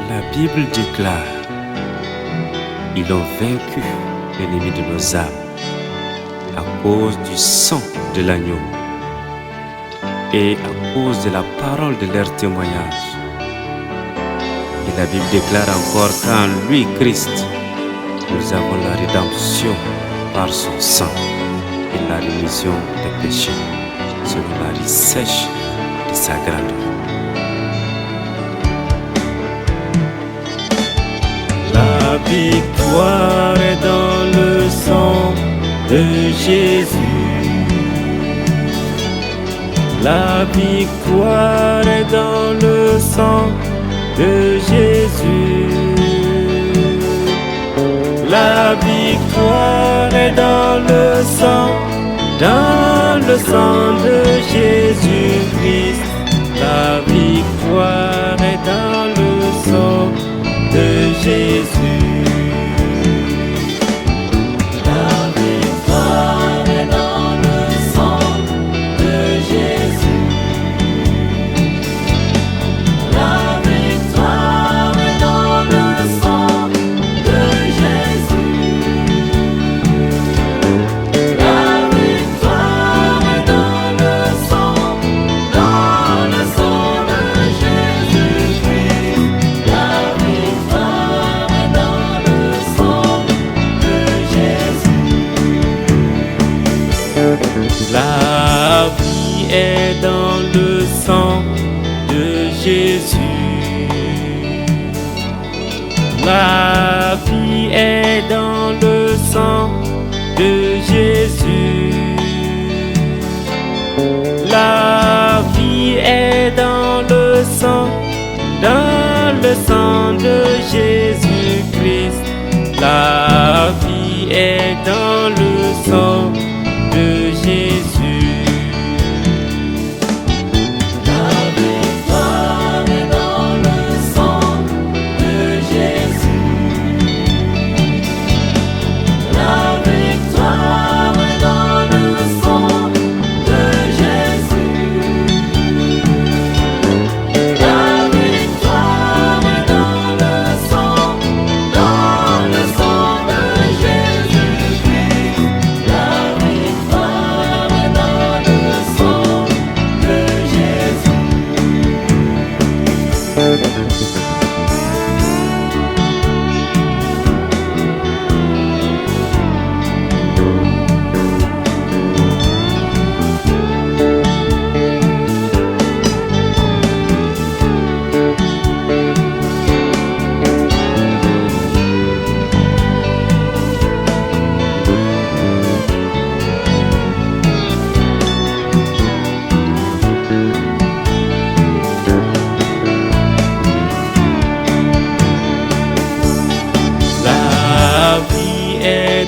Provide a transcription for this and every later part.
La Bible déclare, ils ont vaincu l'ennemi de nos âmes à cause du sang de l'agneau et à cause de la parole de leur témoignage. Et la Bible déclare encore qu'en lui, Christ, nous avons la rédemption par son sang et la rémission des péchés selon la richesse de sa grandeur. La victoire est dans le sang de Jésus. La victoire est dans le sang de Jésus. La victoire est dans le sang de Jésus-Christ. La victoire est dans le sang de Jésus. La vie est dans le sang de Jésus. La vie est dans le sang de Jésus. La vie est dans le sang de Jésus-Christ. La vie est dans le sang de Jésus.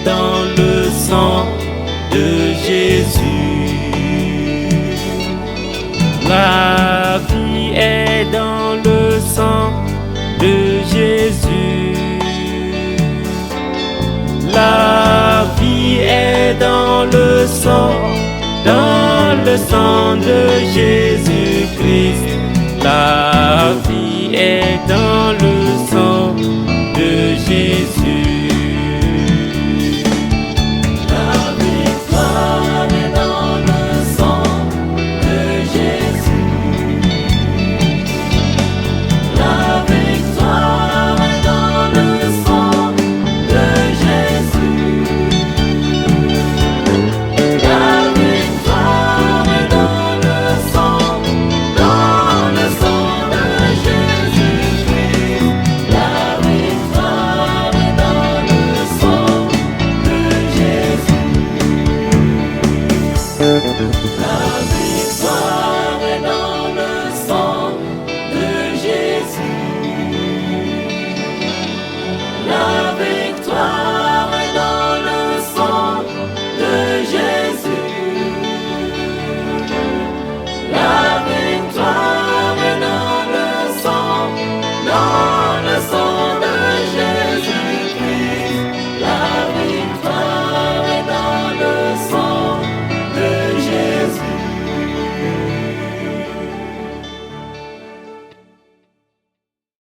Dans le sang de Jésus. La vie est dans le sang de Jésus. La vie est dans le sang de Jésus-Christ. La vie est dans le sang de Jésus. No.